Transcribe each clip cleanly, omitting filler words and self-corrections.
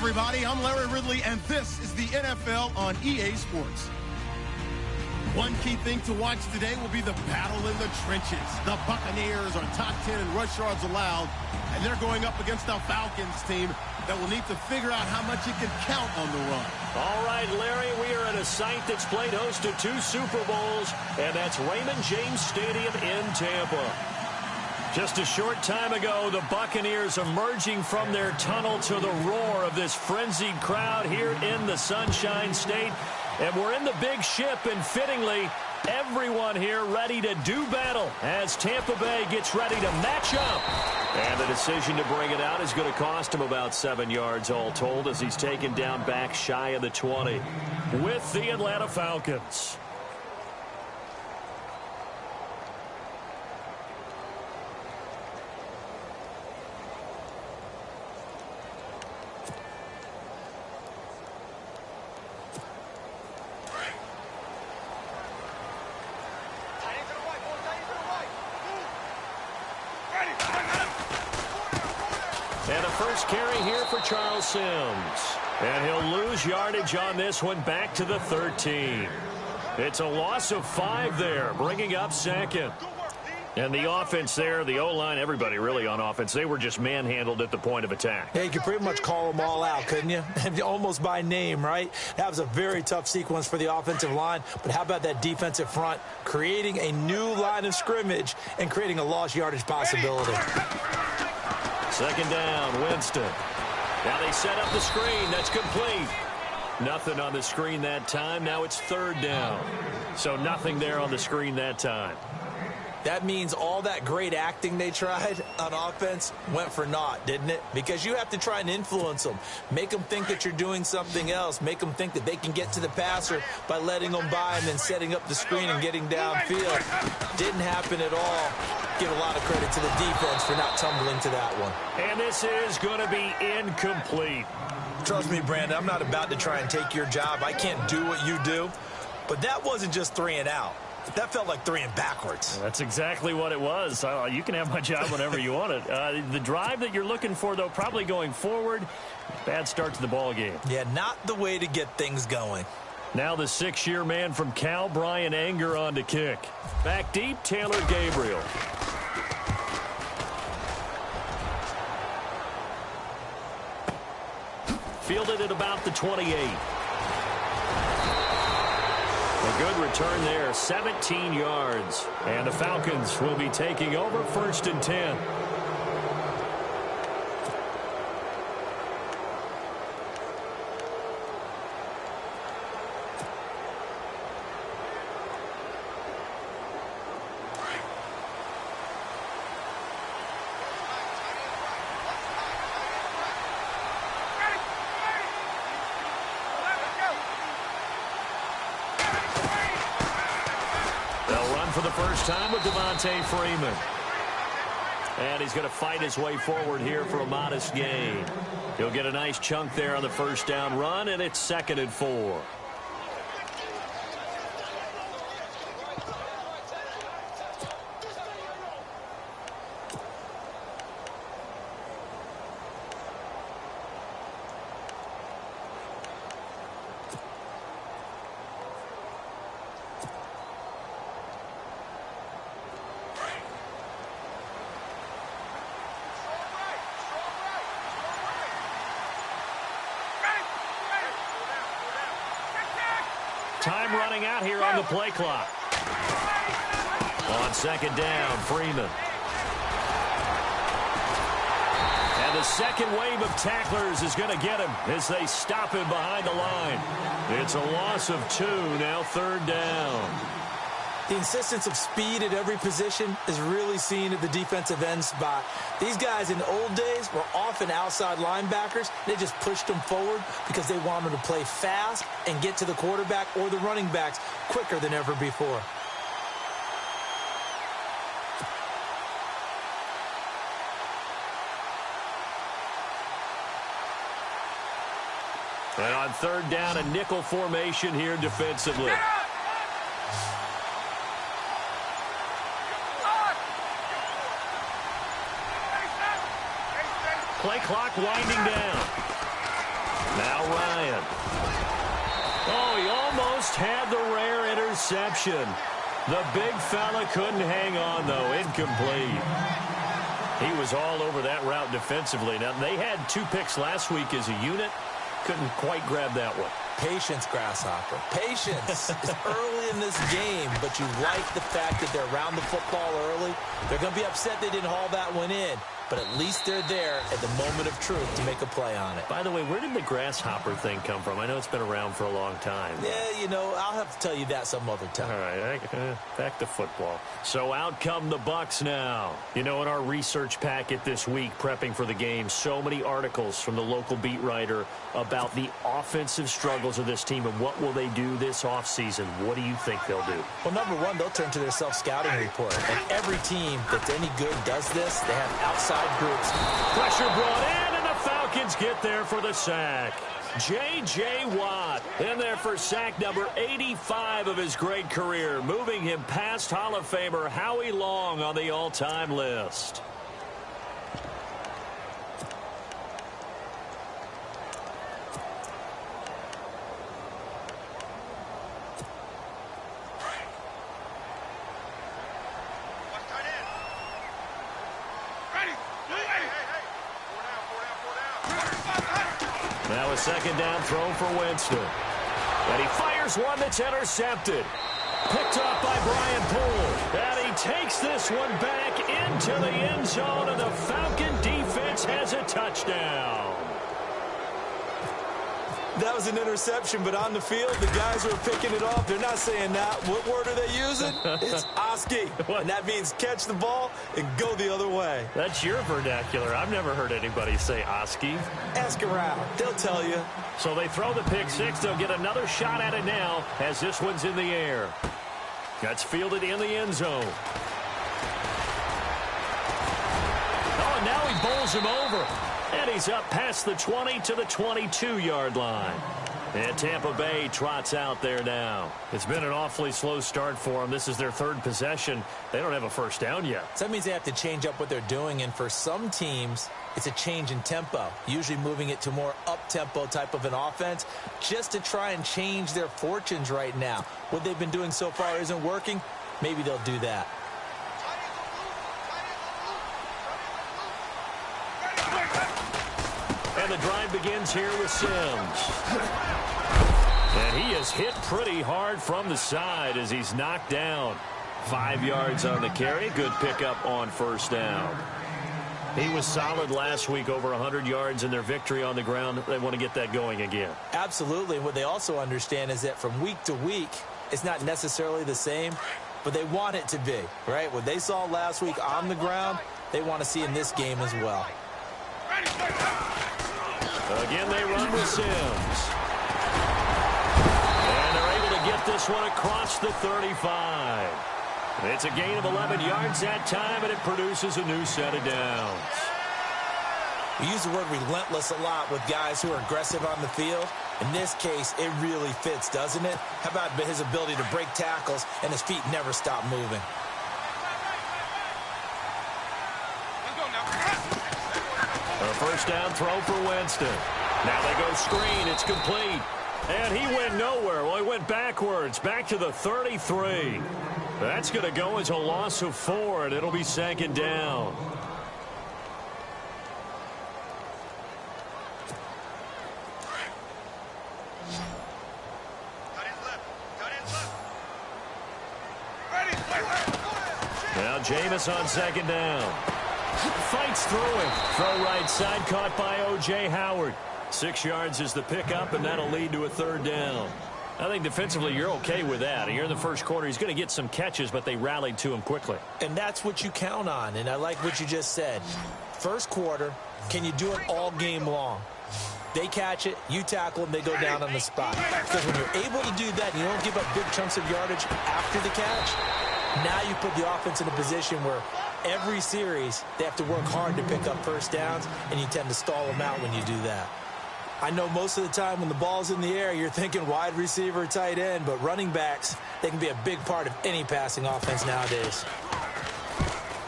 everybody. I'm Larry Ridley, and this is the NFL on EA Sports. One key thing to watch today will be the battle in the trenches. The Buccaneers are top 10 in rush yards allowed, and they're going up against a Falcons team that will need to figure out how much it can count on the run. All right, Larry, we are at a site that's played host to 2 Super Bowls, and that's Raymond James Stadium in Tampa. Just a short time ago, the Buccaneers emerging from their tunnel to the roar of this frenzied crowd here in the Sunshine State. And we're in the big ship, and fittingly, everyone here ready to do battle as Tampa Bay gets ready to match up. And the decision to bring it out is going to cost him about 7 yards all told as he's taken down back shy of the 20 with the Atlanta Falcons. And a first carry here for Charles Sims. And he'll lose yardage on this one back to the 13. It's a loss of 5 there, bringing up second. And the offense there, the O-line, everybody really on offense, they were just manhandled at the point of attack. Yeah, you could pretty much call them all out, couldn't you? Almost by name, right? That was a very tough sequence for the offensive line. But how about that defensive front creating a new line of scrimmage and creating a lost yardage possibility? Second down, Winston. Now they set up the screen. That's complete. Nothing on the screen that time. Now it's third down. So nothing there on the screen that time. That means all that great acting they tried on offense went for naught, didn't it? Because you have to try and influence them. Make them think that you're doing something else. Make them think that they can get to the passer by letting them by and then setting up the screen and getting downfield. Didn't happen at all. Give a lot of credit to the defense for not tumbling to that one. And this is going to be incomplete. Trust me, Brandon, I'm not about to try and take your job. I can't do what you do. But that wasn't just 3 and out. That felt like 3 and backwards. That's exactly what it was. You can have my job whenever you want it. The drive that you're looking for, though, probably going forward. Bad start to the ball game. Yeah, not the way to get things going. Now the 6-year man from Cal, Brian Anger, on to kick. Back deep, Taylor Gabriel. Fielded at about the 28. A good return there, 17 yards. And the Falcons will be taking over 1st and 10. For the first time with Devontae Freeman. And he's going to fight his way forward here for a modest gain. He'll get a nice chunk there on the first down run, and it's 2nd and 4. Time running out here on the play clock. On 2nd down, Freeman. And the second wave of tacklers is going to get him as they stop him behind the line. It's a loss of 2, now 3rd down. The insistence of speed at every position is really seen at the defensive end spot. These guys in the old days were often outside linebackers. They just pushed them forward because they wanted to play fast and get to the quarterback or the running backs quicker than ever before. And on 3rd down, a nickel formation here defensively. Play clock winding down. Now Ryan. Oh, he almost had the rare interception. The big fella couldn't hang on, though. Incomplete. He was all over that route defensively. Now, they had 2 picks last week as a unit. Couldn't quite grab that one. Patience, Grasshopper. Patience is early in this game, but you like the fact that they're around the football early. They're going to be upset they didn't haul that one in, but at least they're there at the moment of truth to make a play on it. By the way, where did the grasshopper thing come from? I know it's been around for a long time. Yeah, you know, I'll have to tell you that some other time. All right, back to football. So out come the Bucs now. You know, in our research packet this week, prepping for the game, so many articles from the local beat writer about the offensive struggles of this team and what will they do this offseason. What do you think they'll do? Well, number one, they'll turn to their self-scouting report. And every team that's any good does this. They have outside groups. Pressure brought in, and the Falcons get there for the sack. J.J. Watt in there for sack number 85 of his great career, moving him past Hall of Famer Howie Long on the all-time list. Now a second down throw for Winston. And he fires one that's intercepted. Picked up by Brian Poole. And he takes this one back into the end zone, and the Falcon defense has a touchdown. That was an interception, but on the field, the guys who are picking it off, they're not saying that. What word are they using? It's Oski. And that means catch the ball and go the other way. That's your vernacular. I've never heard anybody say Oski. Ask around. They'll tell you. So they throw the pick six. They'll get another shot at it now as this one's in the air. That's fielded in the end zone. Oh, and now he bowls him over. And he's up past the 20 to the 22-yard line. And Tampa Bay trots out there now. It's been an awfully slow start for them. This is their third possession. They don't have a first down yet. So that means they have to change up what they're doing. And for some teams, it's a change in tempo, usually moving it to more up-tempo type of an offense just to try and change their fortunes right now. What they've been doing so far isn't working. Maybe they'll do that. And the drive begins here with Sims. And he is hit pretty hard from the side as he's knocked down. 5 yards on the carry. Good pickup on first down. He was solid last week, over 100 yards in their victory on the ground. They want to get that going again. Absolutely. And what they also understand is that from week to week, it's not necessarily the same, but they want it to be, right? What they saw last week on the ground, they want to see in this game as well. Again, they run with Sims. And they're able to get this one across the 35. It's a gain of 11 yards that time, and it produces a new set of downs. We use the word relentless a lot with guys who are aggressive on the field. In this case, it really fits, doesn't it? How about his ability to break tackles and his feet never stop moving? A first down throw for Winston. Now they go screen. It's complete. And he went nowhere. Well, he went backwards, back to the 33. That's going to go as a loss of 4, and it'll be second down. Now Jameis on second down. Fights through it. Throw right side, caught by O.J. Howard. 6 yards is the pickup, and that'll lead to a third down. I think defensively you're okay with that. Here in the first quarter, he's going to get some catches, but they rallied to him quickly. And that's what you count on, and I like what you just said. First quarter, can you do it all game long? They catch it, you tackle them, they go down on the spot. Because when you're able to do that and you don't give up big chunks of yardage after the catch, now you put the offense in a position where every series they have to work hard to pick up first downs, and you tend to stall them out when you do that. I know most of the time when the ball's in the air, you're thinking wide receiver, tight end, but running backs, they can be a big part of any passing offense nowadays.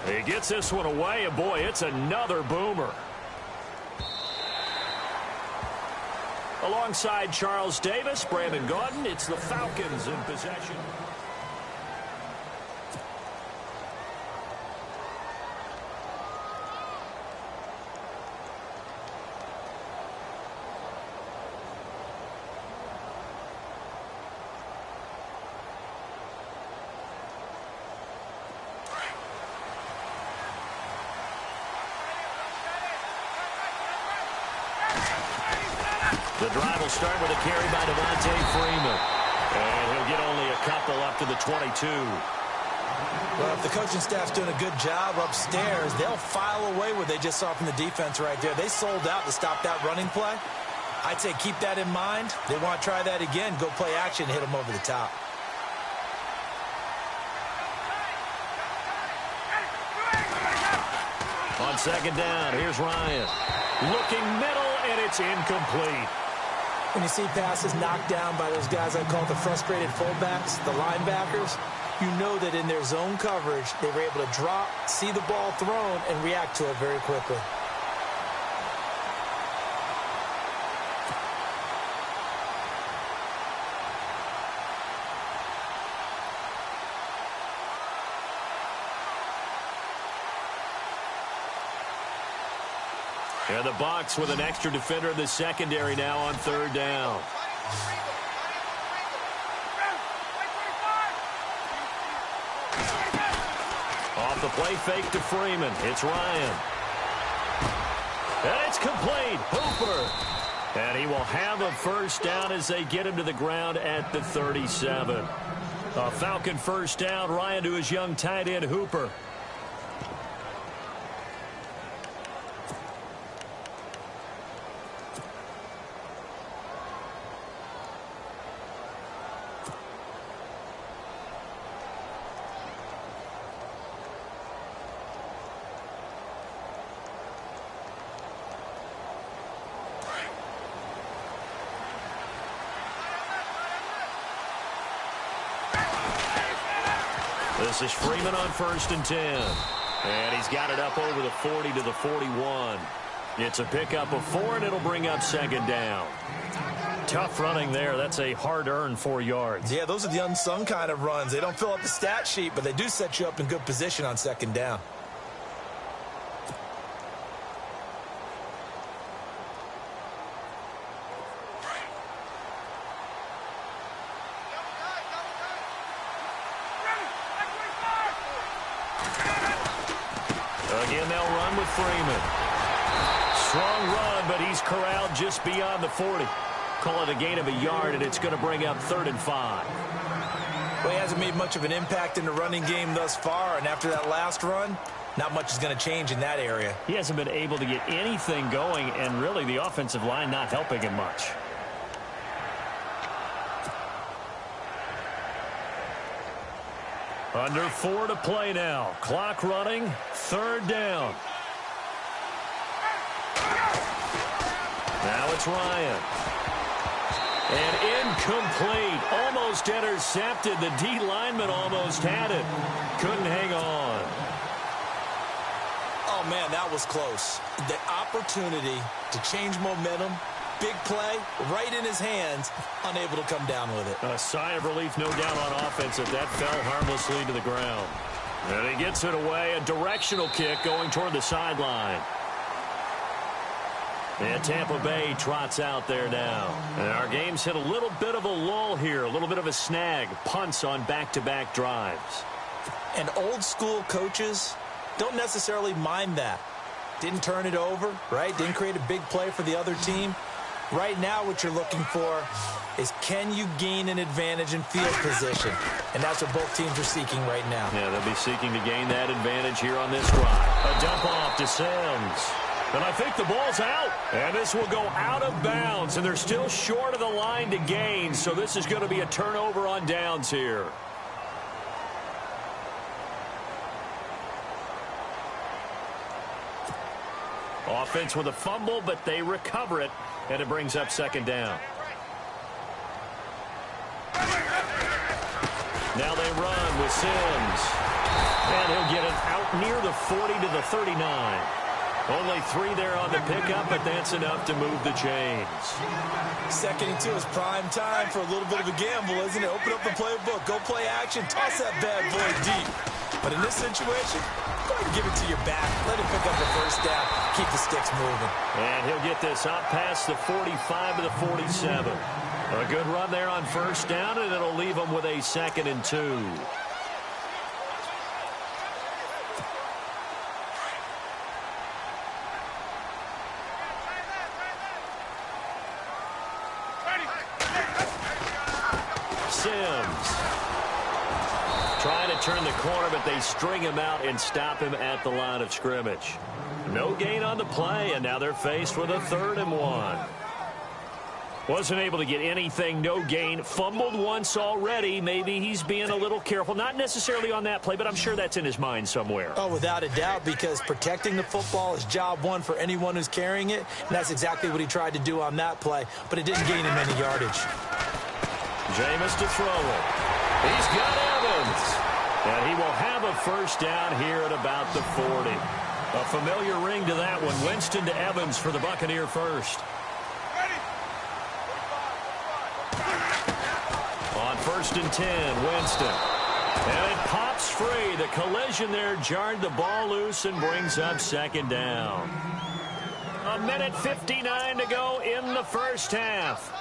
He gets this one away, and boy, it's another boomer. Alongside Charles Davis, Brandon Gaudin, it's the Falcons in possession. The drive will start with a carry by Devontae Freeman. And he'll get only a couple up to the 22. Well, if the coaching staff's doing a good job upstairs, they'll file away what they just saw from the defense right there. They sold out to stop that running play. I'd say keep that in mind. They want to try that again, go play action, hit them over the top. On second down, here's Ryan. Looking middle, and it's incomplete. When you see passes knocked down by those guys I call the frustrated fullbacks, the linebackers, you know that in their zone coverage, they were able to drop, see the ball thrown, and react to it very quickly. And the Bucs with an extra defender in the secondary now on third down. Off the play fake to Freeman. It's Ryan. And it's complete. Hooper. And he will have a first down as they get him to the ground at the 37. A Falcon first down. Ryan to his young tight end, Hooper. This is Freeman on 1st and 10. And he's got it up over the 40 to the 41. It's a pickup of 4, and it'll bring up second down. Tough running there. That's a hard-earned 4 yards. Yeah, those are the unsung kind of runs. They don't fill up the stat sheet, but they do set you up in good position on second down. Again, they'll run with Freeman. Strong run, but he's corralled just beyond the 40. Call it a gain of a yard, and it's going to bring up 3rd and 5. Well, he hasn't made much of an impact in the running game thus far, and after that last run, not much is going to change in that area. He hasn't been able to get anything going, and really the offensive line not helping him much. Under 4 to play now. Clock running. 3rd down. Now it's Ryan. And incomplete. Almost intercepted. The D lineman almost had it. Couldn't hang on. Oh, man, that was close. The opportunity to change momentum, big play, right in his hands, unable to come down with it. A sigh of relief, no doubt, on offense if that fell harmlessly to the ground. And he gets it away. A directional kick going toward the sideline. And Tampa Bay trots out there now. And our game's hit a little bit of a lull here, a little bit of a snag. Punts on back-to-back drives. And old-school coaches don't necessarily mind that. Didn't turn it over, right? Didn't create a big play for the other team. Right now, what you're looking for is, can you gain an advantage in field position? And that's what both teams are seeking right now. Yeah, they'll be seeking to gain that advantage here on this drive. A dump off to Sims. And I think the ball's out. And this will go out of bounds. And they're still short of the line to gain. So this is going to be a turnover on downs here. Offense with a fumble, but they recover it. And it brings up second down. Now they run with Sims. And he'll get it out near the 40 to the 39. Only 3 there on the pickup, but that's enough to move the chains. 2nd and 2 is prime time for a little bit of a gamble, isn't it? Open up the playbook, go play action, toss that bad boy deep. But in this situation, go ahead and give it to your back. Let him pick up the first down. Keep the sticks moving. And he'll get this up past the 45 to the 47. A good run there on first down, and it'll leave him with a 2nd and 2. Trying to turn the corner, but they string him out and stop him at the line of scrimmage. No gain on the play, and now they're faced with a 3rd and 1. Wasn't able to get anything, no gain. Fumbled once already. Maybe he's being a little careful. Not necessarily on that play, but I'm sure that's in his mind somewhere. Oh, without a doubt, because protecting the football is job one for anyone who's carrying it, and that's exactly what he tried to do on that play, but it didn't gain him any yardage. Jameis to throw it. He's got Evans. And he will have a first down here at about the 40. A familiar ring to that one. Winston to Evans for the Buccaneer first. On 1st and 10, Winston. And it pops free. The collision there jarred the ball loose and brings up 2nd down. 1:59 to go in the first half.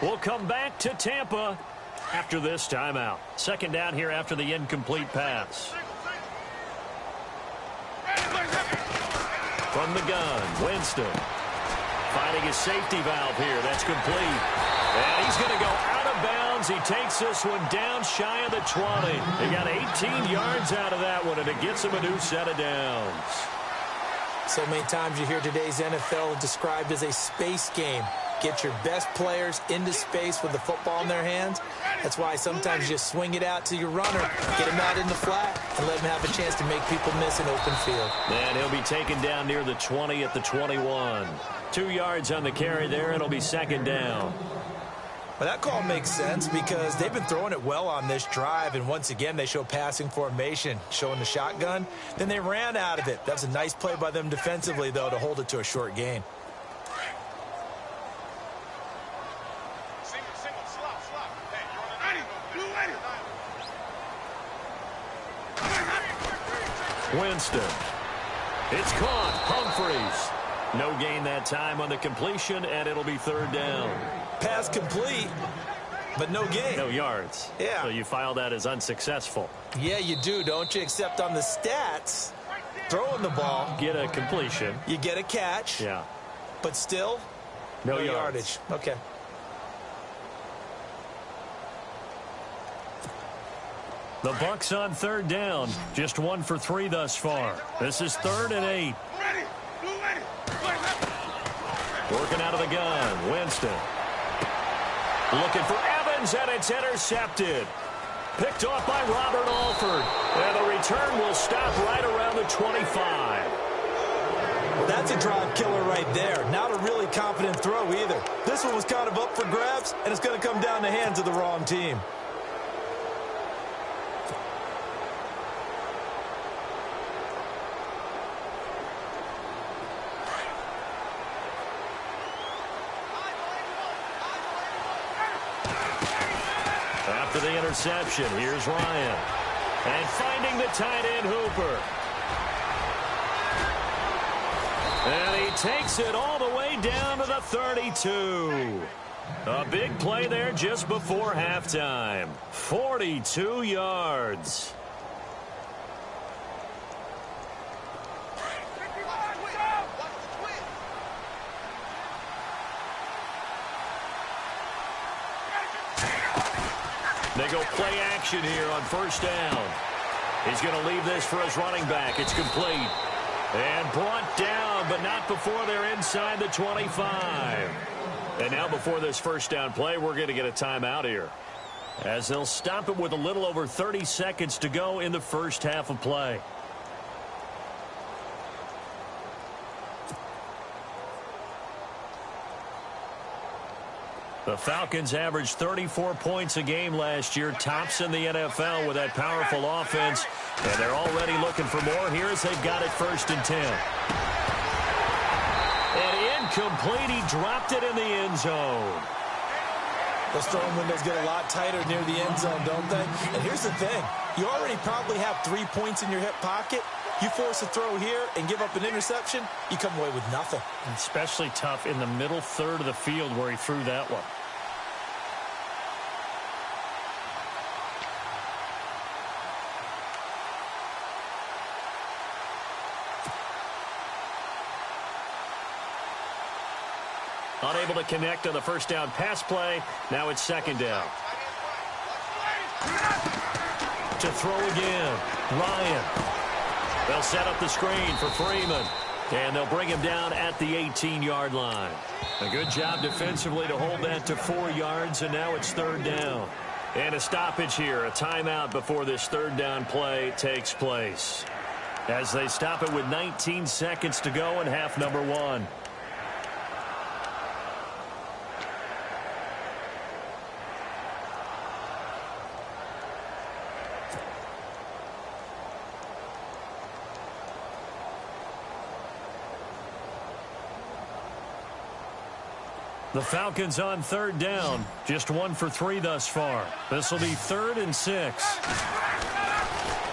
We'll come back to Tampa after this timeout. 2nd down here after the incomplete pass. From the gun, Winston. Finding his safety valve here. That's complete. And he's going to go out of bounds. He takes this one down shy of the 20. He got 18 yards out of that one, and it gets him a new set of downs. So many times you hear today's NFL described as a space game. Get your best players into space with the football in their hands. That's why sometimes you just swing it out to your runner, get him out in the flat, and let him have a chance to make people miss an open field. And he'll be taken down near the 20 at the 21. 2 yards on the carry there. It'll be 2nd down. Well, that call makes sense because they've been throwing it well on this drive, and once again they show passing formation, showing the shotgun. Then they ran out of it. That was a nice play by them defensively, though, to hold it to a short gain. Winston. It's caught. Humphreys. No gain that time on the completion, and it'll be 3rd down. Pass complete, but no gain. No yards. Yeah. So you file that as unsuccessful. Yeah, you do, don't you? Except on the stats, throwing the ball. Get a completion. You get a catch. Yeah. But still, no yardage. Okay. The Bucs on 3rd down. Just 1 for 3 thus far. This is 3rd and 8. Working out of the gun. Winston. Looking for Evans, and it's intercepted. Picked off by Robert Alford. And the return will stop right around the 25. Well, that's a drive killer right there. Not a really confident throw either. This one was kind of up for grabs, and it's going to come down the hands of the wrong team. After the interception, here's Ryan. And finding the tight end, Hooper. And he takes it all the way down to the 32. A big play there just before halftime. 42 yards. They go play action here on 1st down. He's going to leave this for his running back. It's complete. And brought down, but not before they're inside the 25. And now before this 1st down play, we're going to get a timeout here, as they'll stop it with a little over 30 seconds to go in the first half of play. The Falcons averaged 34 points a game last year, tops in the NFL with that powerful offense, and they're already looking for more here as they've got it 1st and 10. Incomplete. He dropped it in the end zone. Those throwing windows get a lot tighter near the end zone, don't they? And here's the thing. You already probably have 3 points in your hip pocket. You force a throw here and give up an interception, you come away with nothing. Especially tough in the middle third of the field where he threw that one. Unable to connect on the first down pass play. Now it's second down. To throw again. Ryan. They'll set up the screen for Freeman. And they'll bring him down at the 18-yard line. A good job defensively to hold that to 4 yards, and now it's third down. And a stoppage here, a timeout before this third down play takes place. As they stop it with 19 seconds to go in half number 1. The Falcons on third down. Just 1 for 3 thus far. This will be 3rd and 6.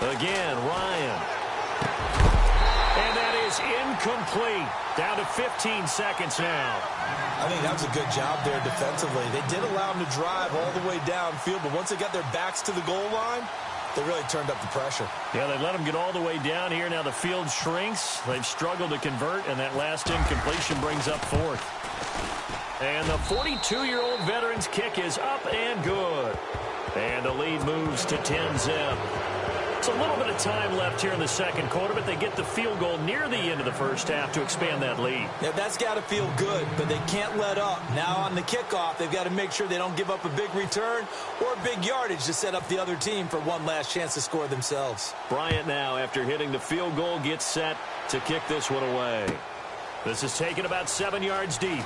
Again, Ryan. And that is incomplete. Down to 15 seconds now. I think that was a good job there defensively. They did allow them to drive all the way downfield, but once they got their backs to the goal line, they really turned up the pressure. Yeah, they let them get all the way down here. Now the field shrinks. They've struggled to convert, and that last incompletion brings up 4th. And the 42-year-old veteran's kick is up and good. And the lead moves to 10-zip. It's a little bit of time left here in the second quarter, but they get the field goal near the end of the first half to expand that lead. Yeah, that's got to feel good, but they can't let up. Now on the kickoff, they've got to make sure they don't give up a big return or big yardage to set up the other team for one last chance to score themselves. Bryant now, after hitting the field goal, gets set to kick this one away. This is taken about 7 yards deep.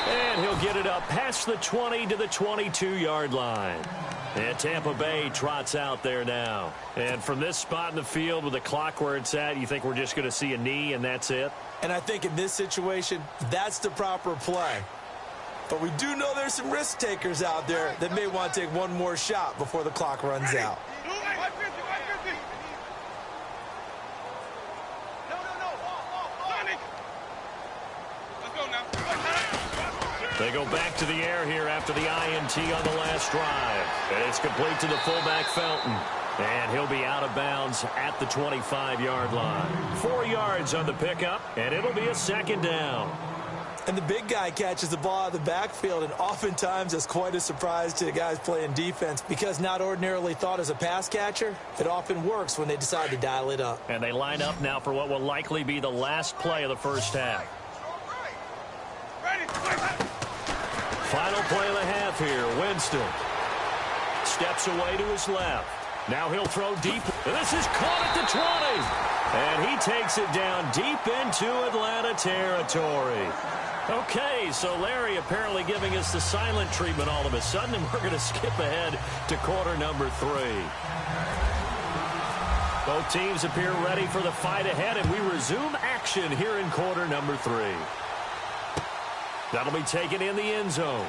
And he'll get it up past the 20 to the 22-yard line. And Tampa Bay trots out there now. And from this spot in the field with the clock where it's at, you think we're just going to see a knee and that's it? And I think in this situation, that's the proper play. But we do know there's some risk takers out there that may want to take one more shot before the clock runs out. They go back to the air here after the INT on the last drive. And it's complete to the fullback, Felton. And he'll be out of bounds at the 25-yard line. 4 yards on the pickup, and it'll be a second down. And the big guy catches the ball out of the backfield, and oftentimes it's quite a surprise to the guys playing defense because not ordinarily thought as a pass catcher, it often works when they decide to dial it up. And they line up now for what will likely be the last play of the first half. Final play of the half here. Winston steps away to his left. Now he'll throw deep. And this is caught at the 20. And he takes it down deep into Atlanta territory. Okay, so Larry apparently giving us the silent treatment all of a sudden, and we're going to skip ahead to quarter number 3. Both teams appear ready for the fight ahead, and we resume action here in quarter number 3. That'll be taken in the end zone.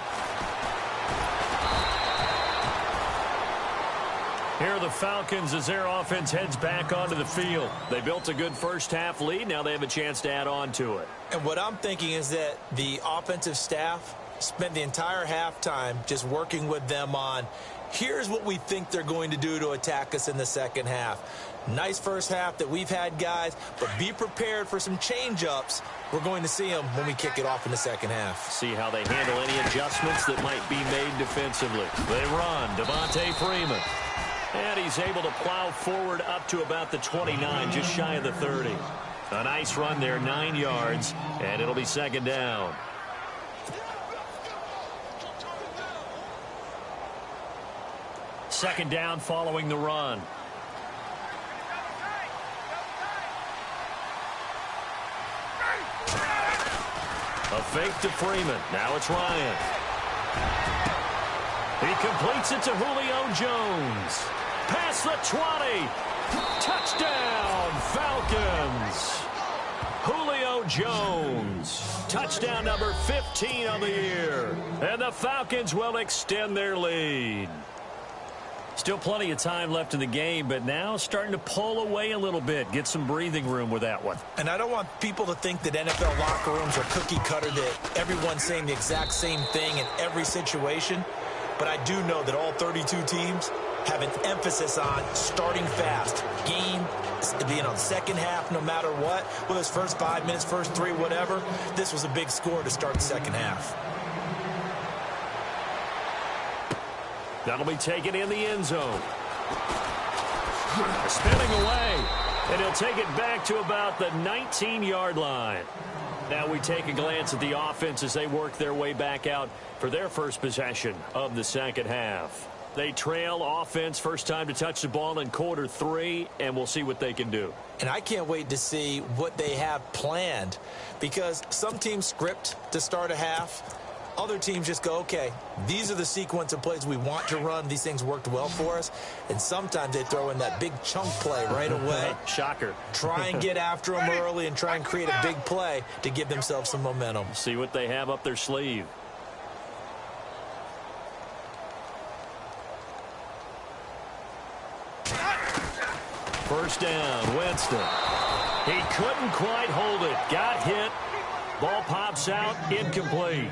Here are the Falcons as their offense heads back onto the field. They built a good first-half lead. Now they have a chance to add on to it. And what I'm thinking is that the offensive staff spent the entire halftime just working with them on, here's what we think they're going to do to attack us in the second half. Nice first half that we've had, guys, but be prepared for some change-ups. We're going to see them when we kick it off in the second half. See how they handle any adjustments that might be made defensively. They run. Devontae Freeman. And he's able to plow forward up to about the 29, just shy of the 30. A nice run there, 9 yards, and it'll be second down. Second down following the run. A fake to Freeman. Now it's Ryan. He completes it to Julio Jones. Past the 20. Touchdown, Falcons. Julio Jones. Touchdown number 15 on the year. And the Falcons will extend their lead. Still plenty of time left in the game, but now starting to pull away a little bit. Get some breathing room with that one. And I don't want people to think that NFL locker rooms are cookie cutter, that everyone's saying the exact same thing in every situation. But I do know that all 32 teams have an emphasis on starting fast. Game, second half, no matter what. Whether it's first 5 minutes, first 3, whatever. This was a big score to start the second half. That'll be taken in the end zone. Spinning away. And he'll take it back to about the 19-yard line. Now we take a glance at the offense as they work their way back out for their first possession of the second half. They trail offense, first time to touch the ball in quarter 3, and we'll see what they can do. And I can't wait to see what they have planned, because some teams script to start a half. Other teams just go, okay, these are the sequence of plays we want to run. These things worked well for us. And sometimes they throw in that big chunk play right away. Shocker. Try and get after them early and try and create a big play to give themselves some momentum. See what they have up their sleeve. First down, Winston. He couldn't quite hold it. Got hit. Ball pops out, incomplete.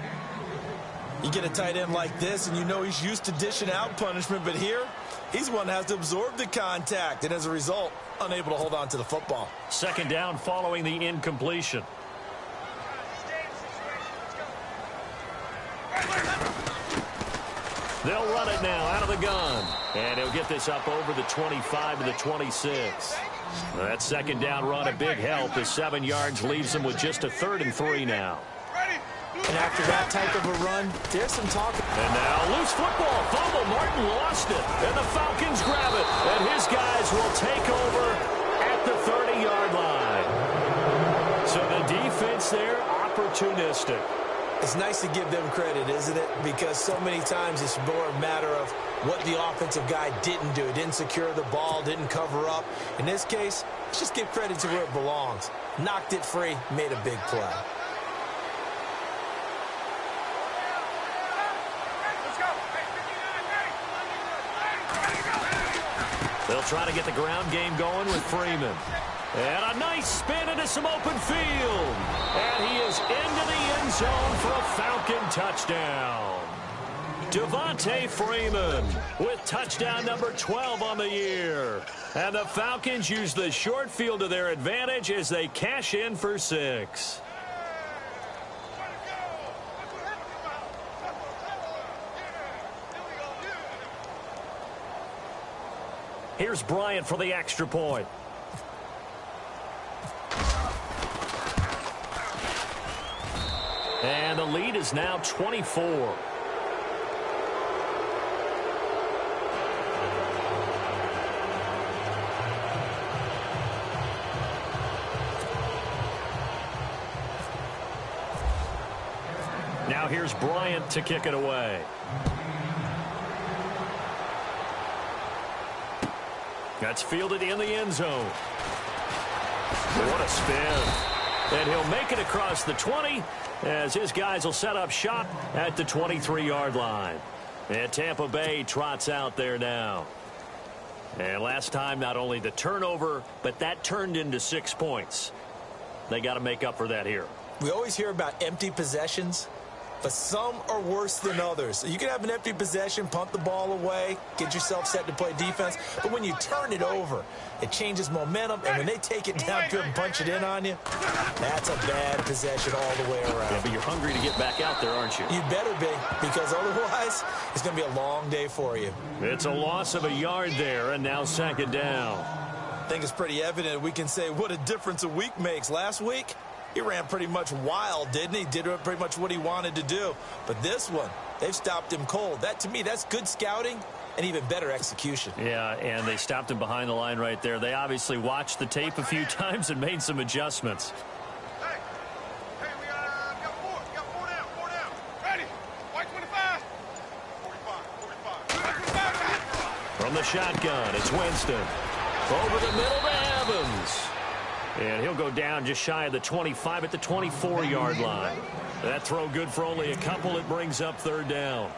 You get a tight end like this, and you know he's used to dishing out punishment, but here, he's one that has to absorb the contact, and as a result, unable to hold on to the football. Second down following the incompletion. They'll run it now out of the gun. And he'll get this up over the 25 to the 26. That second down run a big help as 7 yards leaves them with just a 3rd and 3 now. And after that type of a run, there's some talk. And now loose football. Fumble. Martin lost it. And the Falcons grab it. And his guys will take over at the 30-yard line. So the defense there, opportunistic. It's nice to give them credit, isn't it? Because so many times it's more a matter of what the offensive guy didn't do. Didn't secure the ball, didn't cover up. In this case, let's just give credit to where it belongs. Knocked it free, made a big play. They'll try to get the ground game going with Freeman. And a nice spin into some open field. And he is into the end zone for a Falcon touchdown. Devontae Freeman with touchdown number 12 on the year. And the Falcons use the short field to their advantage as they cash in for 6. Here's Bryant for the extra point. And the lead is now 24. Now here's Bryant to kick it away. That's fielded in the end zone. What a spin. And he'll make it across the 20 as his guys will set up shop at the 23-yard line. And Tampa Bay trots out there now. And last time, not only the turnover, but that turned into 6 points. They got to make up for that here. We always hear about empty possessions, but some are worse than others. You can have an empty possession, punt the ball away, get yourself set to play defense. But when you turn it over, it changes momentum. And when they take it downfield and punch it in on you, that's a bad possession all the way around. Yeah, but you're hungry to get back out there, aren't you? You better be, because otherwise it's going to be a long day for you. It's a loss of a yard there, and now second down. I think it's pretty evident we can say what a difference a week makes. Last week, he ran pretty much wild, didn't he? Did pretty much what he wanted to do. But this one, they've stopped him cold. That, to me, that's good scouting and even better execution. Yeah, and they stopped him behind the line right there. They obviously watched the tape a few times and made some adjustments. Hey, we got four down. Ready? White 25. 45. From the shotgun, it's Winston. Over the middle to Evans. And he'll go down just shy of the 25 at the 24-yard line. That throw good for only a couple. It brings up third down.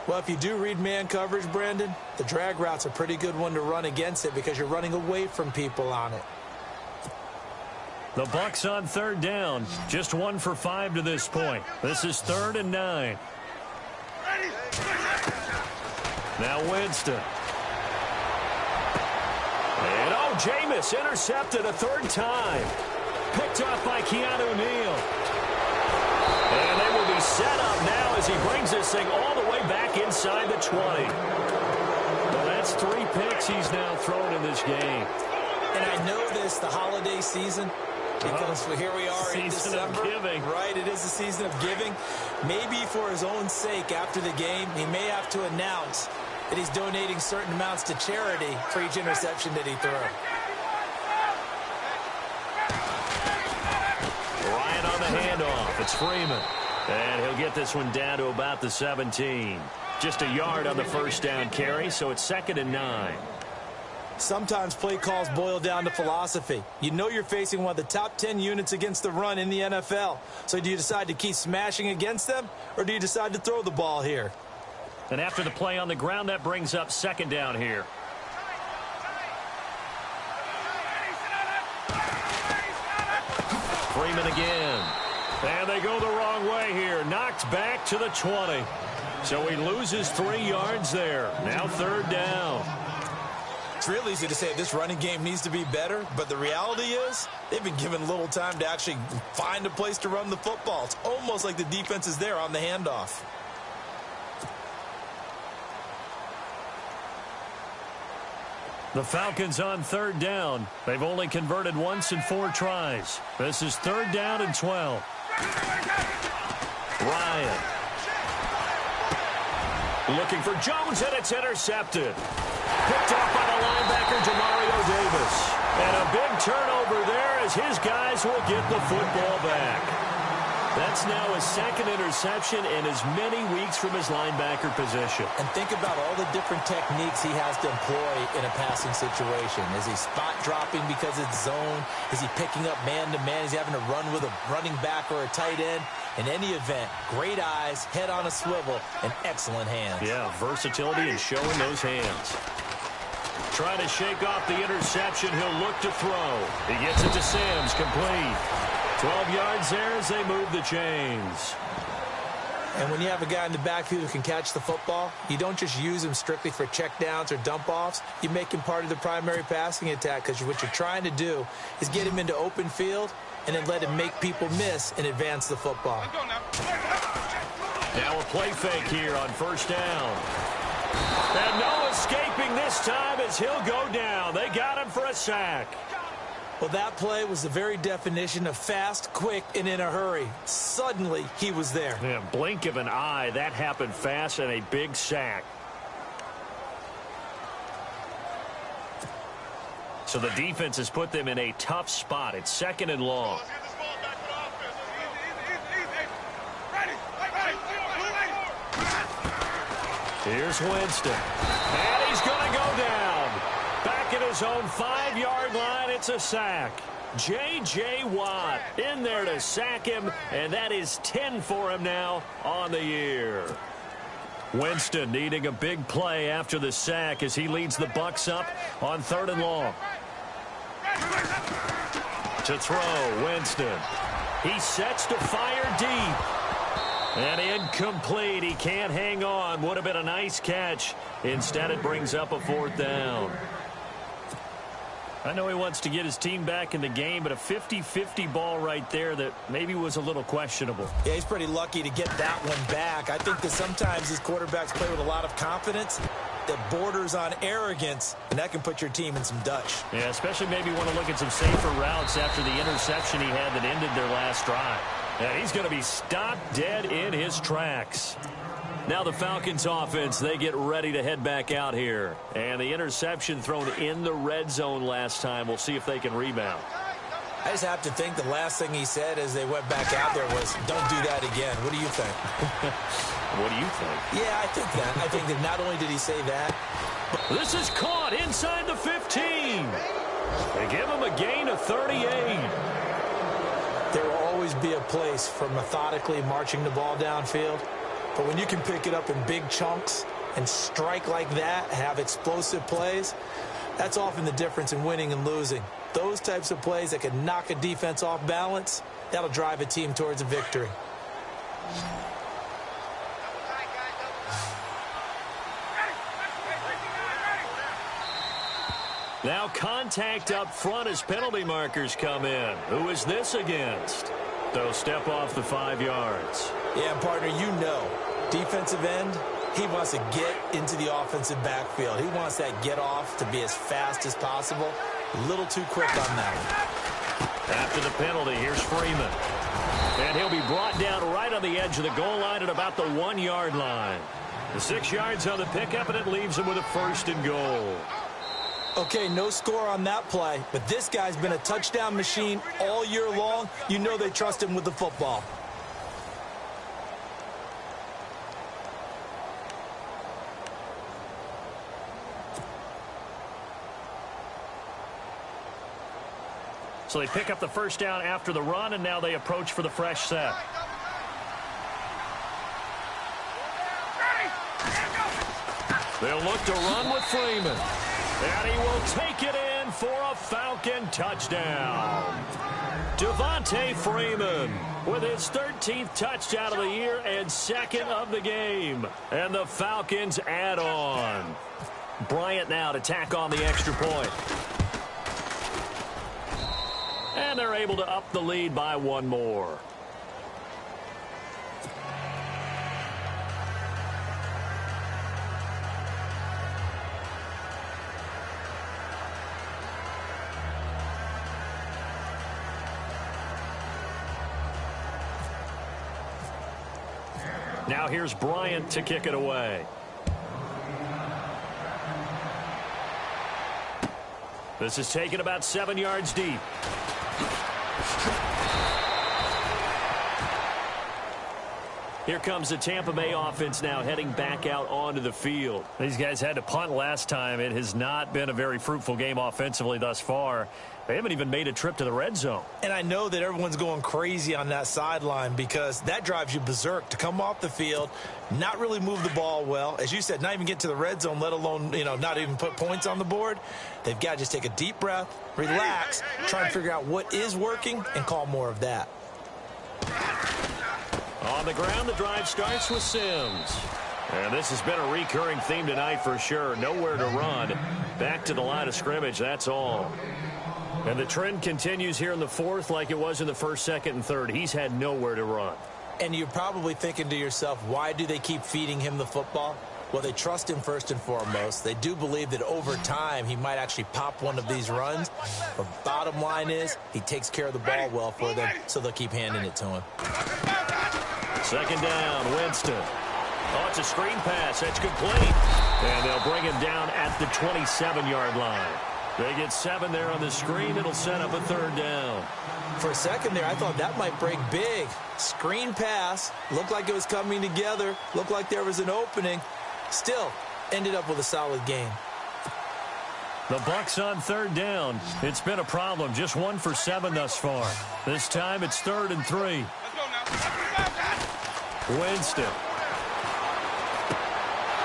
Well, if you do read man coverage, Brandon, the drag route's a pretty good one to run against it because you're running away from people on it. The Bucs on third down. Just 1 for 5 to this point. This is 3rd and 9. Now Winston. And Jameis intercepted a 3rd time. Picked off by Keanu Neal. And they will be set up now as he brings this thing all the way back inside the 20. Well, that's 3 picks he's now thrown in this game. And I know this, the holiday season, because here we are in December. Season of giving. Right, it is the season of giving. Maybe for his own sake after the game, he may have to announce that he's donating certain amounts to charity for each interception that he threw. Ryan on the handoff. It's Freeman. And he'll get this one down to about the 17. Just a yard on the first down carry, so it's 2nd and 9. Sometimes play calls boil down to philosophy. You know you're facing one of the top 10 units against the run in the NFL. So do you decide to keep smashing against them, or do you decide to throw the ball here? And after the play on the ground, that brings up 2nd down here. Freeman again. And they go the wrong way here. Knocked back to the 20. So he loses 3 yards there. Now 3rd down. It's real easy to say this running game needs to be better, but the reality is they've been given little time to actually find a place to run the football. It's almost like the defense is there on the handoff. The Falcons on 3rd down. They've only converted once in 4 tries. This is 3rd down and 12. Ryan. Looking for Jones, and it's intercepted. Picked off by the linebacker, Demario Davis. And a big turnover there as his guys will get the football back. That's now his 2nd interception in as many weeks from his linebacker position. And think about all the different techniques he has to employ in a passing situation. Is he spot dropping because it's zone? Is he picking up man-to-man? Is he having to run with a running back or a tight end? In any event, great eyes, head on a swivel, and excellent hands. Yeah, versatility and showing those hands. Trying to shake off the interception. He'll look to throw. He gets it to Sims, complete. 12 yards there as they move the chains. And when you have a guy in the backfield who can catch the football, you don't just use him strictly for checkdowns or dump-offs. You make him part of the primary passing attack because what you're trying to do is get him into open field and then let him make people miss and advance the football. Now a play fake here on 1st down. And no escaping this time as he'll go down. They got him for a sack. Well, that play was the very definition of fast, quick, and in a hurry. Suddenly, he was there. Yeah, blink of an eye. That happened fast and a big sack. So the defense has put them in a tough spot. It's 2nd and long. Here's Winston. And he's going to go down. Back at his own 5-yard line, it's a sack. J.J. Watt in there to sack him, and that is 10 for him now on the year. Winston needing a big play after the sack as he leads the Bucs up on 3rd and long. To throw, Winston. He sets to fire deep. And incomplete. He can't hang on. Would have been a nice catch. Instead, it brings up a 4th down. I know he wants to get his team back in the game, but a 50-50 ball right there that maybe was a little questionable. Yeah, he's pretty lucky to get that one back. I think that sometimes these quarterbacks play with a lot of confidence that borders on arrogance, and that can put your team in some Dutch. Yeah, especially maybe want to look at some safer routes after the interception he had that ended their last drive. And he's going to be stopped dead in his tracks. Now the Falcons offense, they get ready to head back out here. And the interception thrown in the red zone last time. We'll see if they can rebound. I just have to think the last thing he said as they went back out there was, don't do that again. What do you think? What do you think? Yeah, I think that. I think that not only did he say that. This is caught inside the 15. They give him a gain of 38. There will always be a place for methodically marching the ball downfield. But when you can pick it up in big chunks and strike like that, have explosive plays, that's often the difference in winning and losing. Those types of plays that can knock a defense off balance, that'll drive a team towards a victory. Now contact up front as penalty markers come in. Who is this against? They'll step off the 5 yards. Yeah, partner, you know, defensive end, he wants to get into the offensive backfield. He wants that get off to be as fast as possible. A little too quick on that one. After the penalty, here's Freeman. And he'll be brought down right on the edge of the goal line at about the 1-yard line. The 6 yards on the pickup, and it leaves him with a 1st and goal. Okay, no score on that play, but this guy's been a touchdown machine all year long. You know they trust him with the football. So they pick up the 1st down after the run, and now they approach for the fresh set. They'll look to run with Freeman. And he will take it in for a Falcon touchdown. Devontae Freeman with his 13th touchdown of the year and 2nd of the game. And the Falcons add on. Bryant now to tack on the extra point. And they're able to up the lead by 1 more. Now here's Bryant to kick it away. This is taken about 7 yards deep. Here comes the Tampa Bay offense now heading back out onto the field. These guys had to punt last time. It has not been a very fruitful game offensively thus far. They haven't even made a trip to the red zone. And I know that everyone's going crazy on that sideline because that drives you berserk to come off the field, not really move the ball well. As you said, not even get to the red zone, let alone, not even put points on the board. They've got to just take a deep breath, relax, try and figure out what is working and call more of that. On the ground, the drive starts with Sims. And this has been a recurring theme tonight for sure. Nowhere to run. Back to the line of scrimmage, that's all. And the trend continues here in the 4th like it was in the 1st, 2nd, and 3rd. He's had nowhere to run. And you're probably thinking to yourself, why do they keep feeding him the football? Well, they trust him first and foremost. They do believe that over time he might actually pop one of these runs. But bottom line is he takes care of the ball well for them, so they'll keep handing it to him. 2nd down, Winston. Oh, it's a screen pass. That's complete. And they'll bring him down at the 27-yard line. They get 7 there on the screen. It'll set up a 3rd down. For a second there, I thought that might break big. Screen pass. Looked like it was coming together. Looked like there was an opening. Still, ended up with a solid game. The Bucs on 3rd down. It's been a problem. Just 1 for 7 thus far. This time it's 3rd and 3. Winston.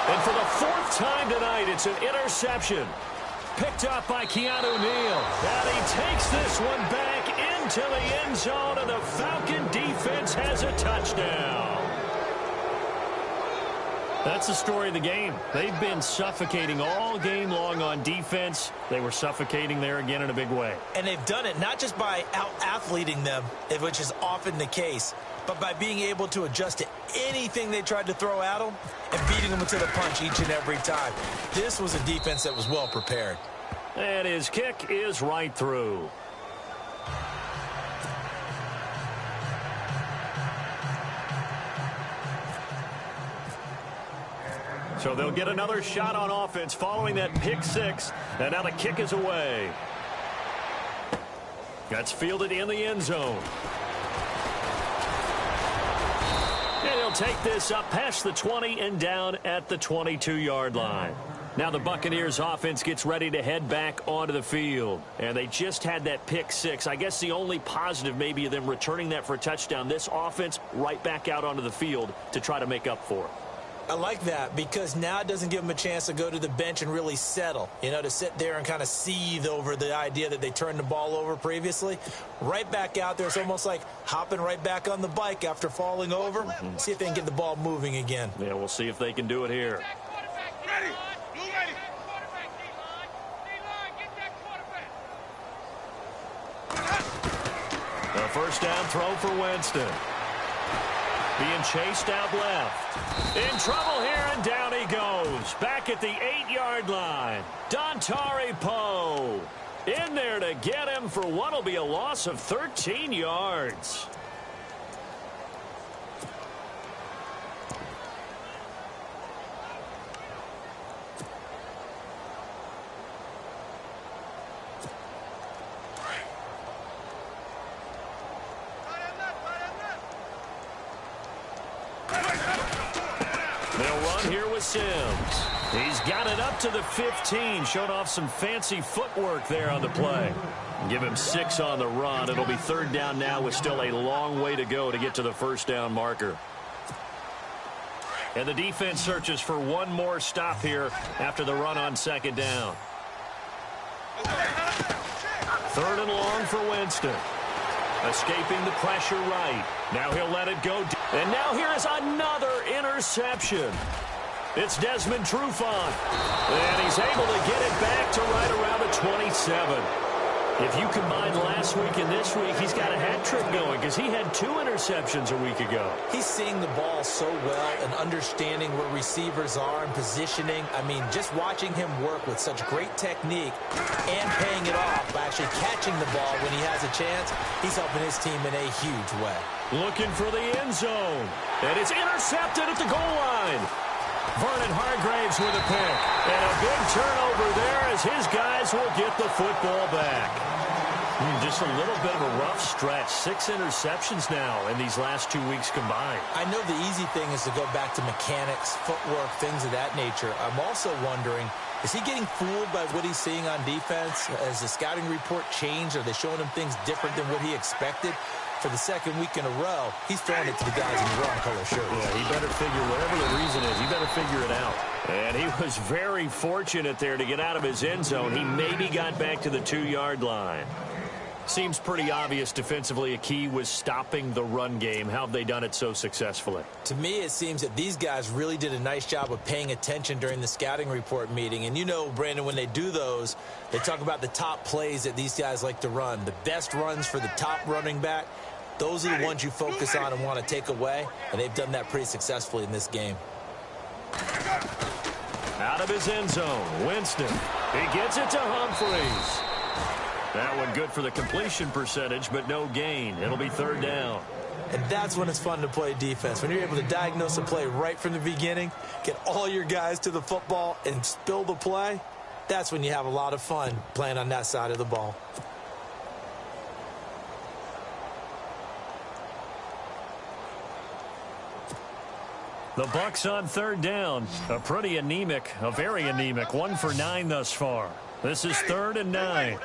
And for the 4th time tonight, it's an interception. Picked up by Keanu Neal. And he takes this one back into the end zone, and the Falcon defense has a touchdown. That's the story of the game. They've been suffocating all game long on defense. They were suffocating there again in a big way. And they've done it not just by out-athleting them, which is often the case, but by being able to adjust to anything they tried to throw at them and beating them to the punch each and every time. This was a defense that was well prepared. And his kick is right through. So they'll get another shot on offense following that pick 6. And now the kick is away. That's fielded in the end zone. And he'll take this up past the 20 and down at the 22-yard line. Now the Buccaneers offense gets ready to head back onto the field. And they just had that pick six. I guess the only positive maybe of them returning that for a touchdown. This offense right back out onto the field to try to make up for it. I like that because now it doesn't give them a chance to go to the bench and really settle, to sit there and kind of seethe over the idea that they turned the ball over previously. Right back out there, it's almost like hopping right back on the bike after falling over. See if they can get the ball moving again. Yeah, we'll see if they can do it here. Ready. A first down throw for Winston. Being chased out left. In trouble here, and down he goes. Back at the 8-yard line. Dontari Poe in there to get him for what will be a loss of 13 yards. They'll run here with Sims. He's got it up to the 15. Showed off some fancy footwork there on the play. Give him 6 on the run. It'll be third down now with still a long way to go to get to the first down marker. And the defense searches for one more stop here after the run on second down. Third and long for Winston. Escaping the pressure right. Now he'll let it go. And now here is another interception. It's Desmond Trufant. And he's able to get it back to right around the 27. If you combine last week and this week, he's got a hat trick going because he had 2 interceptions a week ago. He's seeing the ball so well and understanding where receivers are and positioning. I mean, just watching him work with such great technique and paying it off by actually catching the ball when he has a chance, he's helping his team in a huge way. Looking for the end zone. And it's intercepted at the goal line. Vernon Hargraves with a pick. And a big turnover there as his guys will get the football back. Just a little bit of a rough stretch. 6 interceptions now in these last 2 weeks combined. I know the easy thing is to go back to mechanics, footwork, things of that nature. I'm also wondering, is he getting fooled by what he's seeing on defense? Has the scouting report changed? Are they showing him things different than what he expected? For the second week in a row, he's throwing it to the guys in the wrong color shirts. Yeah, he better figure, whatever the reason is, he better figure it out. And he was very fortunate there to get out of his end zone. He maybe got back to the 2-yard line. Seems pretty obvious defensively a key was stopping the run game. How have they done it so successfully? To me, it seems that these guys really did a nice job of paying attention during the scouting report meeting. And you know, Brandon, when they do those, they talk about the top plays that these guys like to run. The best runs for the top running back. Those are the ones you focus on and want to take away, and they've done that pretty successfully in this game. Out of his end zone, Winston. He gets it to Humphreys. That one good for the completion percentage, but no gain. It'll be third down. And that's when it's fun to play defense. When you're able to diagnose a play right from the beginning, get all your guys to the football, and spill the play, that's when you have a lot of fun playing on that side of the ball. The Bucs on third down. A very anemic 1 for 9 thus far. This is 3rd and 9.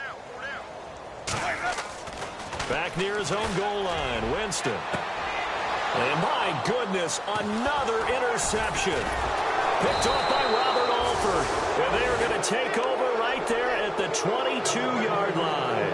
Back near his own goal line, Winston. And my goodness, another interception. Picked off by Robert Alford. And they are going to take over right there at the 22-yard line.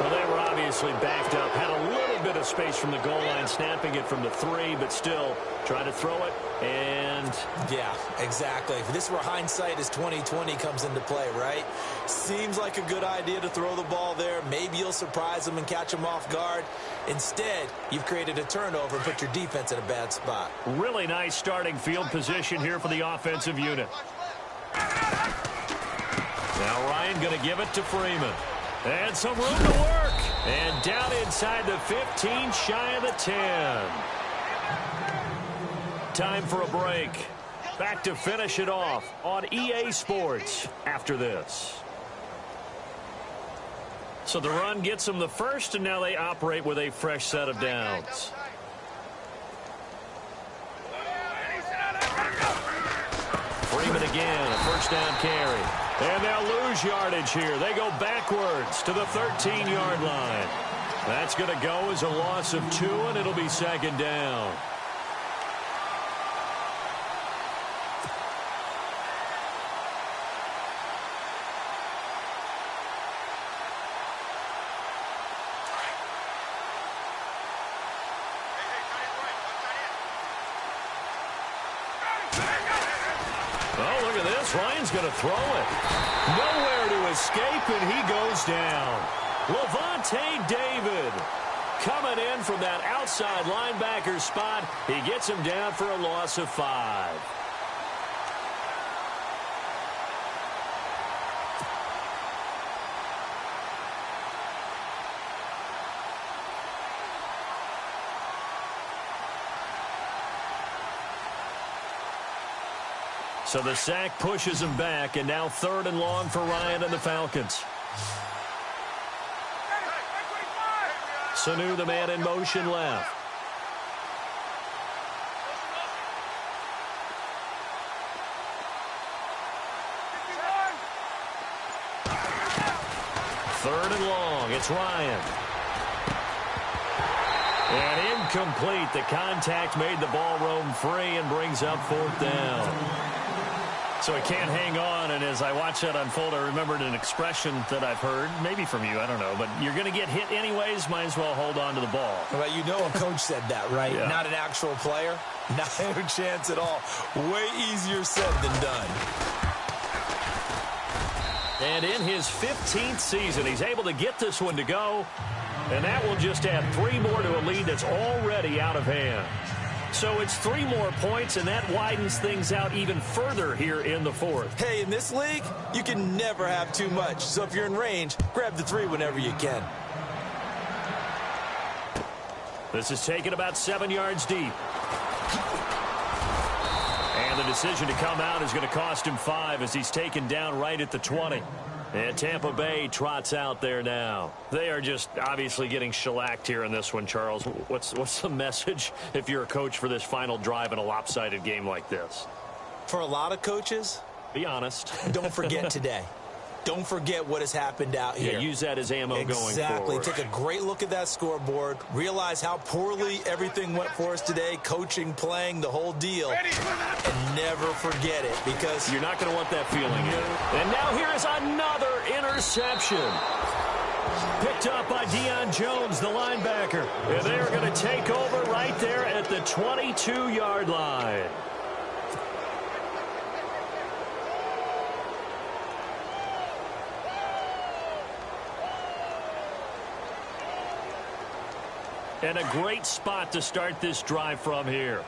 Well, they were obviously backed up. Had a little bit of space from the goal line, snapping it from the 3, but still trying to throw it. And yeah, exactly. This is where hindsight is 20/20 comes into play, right? Seems like a good idea to throw the ball there. Maybe you'll surprise them and catch them off guard. Instead, you've created a turnover and put your defense in a bad spot. Really nice starting field position here for the offensive unit. Now Ryan going to give it to Freeman. And some room to work. And down inside the 15, shy of the 10. Time for a break. Back to finish it off on EA Sports after this. So the run gets them the first, and now they operate with a fresh set of downs. Freeman again, a first down carry. And they'll lose yardage here. They go backwards to the 13-yard line. That's going to go as a loss of 2, and it'll be second down. Oh, look at this. Ryan's going to throw it. Nowhere to escape, and he goes down. Levante David coming in from that outside linebacker spot. He gets him down for a loss of 5. So the sack pushes him back, and now 3rd and long for Ryan and the Falcons. Sanu, the man in motion left. Third and long. It's Ryan. And incomplete. The contact made the ball roam free and brings up 4th down. So he can't hang on, and as I watch that unfold, I remembered an expression that I've heard, maybe from you, I don't know, but you're going to get hit anyways, might as well hold on to the ball. Well, you know a coach said that, right? Yeah. Not an actual player. Not a chance at all. Way easier said than done. And in his 15th season, he's able to get this one to go, and that will just add 3 more to a lead that's already out of hand. So it's 3 more points, and that widens things out even further here in the 4th. Hey, in this league, you can never have too much. So if you're in range, grab the 3 whenever you can. This is taken about 7 yards deep. And the decision to come out is going to cost him 5 as he's taken down right at the 20. And Tampa Bay trots out there now. They are just obviously getting shellacked here in this one, Charles. What's the message if you're a coach for this final drive in a lopsided game like this? For a lot of coaches, be honest. Don't forget today. Don't forget what has happened out here. Yeah, use that as ammo going forward. Exactly. Take a great look at that scoreboard. Realize how poorly everything went for us today. Coaching, playing, the whole deal. And never forget it, because you're not going to want that feeling. And now here is another interception. Picked up by Deion Jones, the linebacker. And they are going to take over right there at the 22-yard line. And a great spot to start this drive from here.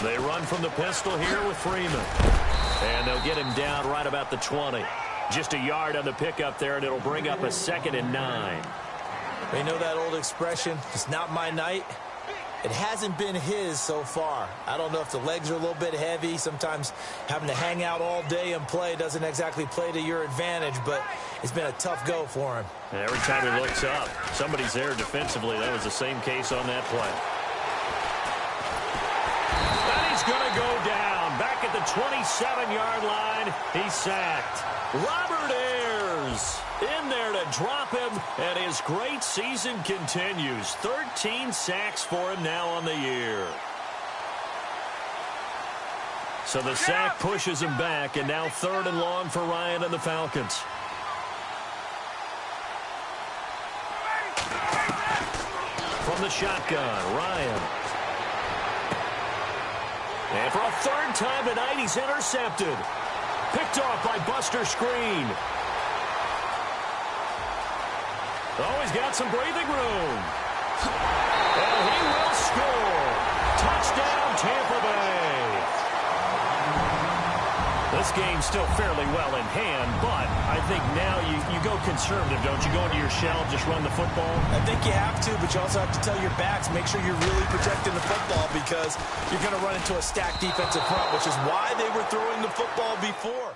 They run from the pistol here with Freeman. And they'll get him down right about the 20. Just a yard on the pickup there, and it'll bring up a 2nd and 9. They know that old expression, it's not my night. It hasn't been his so far. I don't know if the legs are a little bit heavy. Sometimes having to hang out all day and play doesn't exactly play to your advantage, but it's been a tough go for him. And every time he looks up, somebody's there defensively. That was the same case on that play. And he's going to go down. Back at the 27-yard line, he's sacked. Robert Ayers in there to drop him, and his great season continues. 13 sacks for him now on the year. So the sack pushes him back, and now 3rd and long for Ryan and the Falcons. From the shotgun, Ryan. And for a 3rd time tonight, he's intercepted. Picked off by Buster Screen. Oh, he's got some breathing room. And he will score. Touchdown, Tampa Bay. This game's still fairly well in hand, but I think now you go conservative, don't you? Go into your shell, just run the football? I think you have to, but you also have to tell your backs, make sure you're really protecting the football, because you're going to run into a stacked defensive front, which is why they were throwing the football before.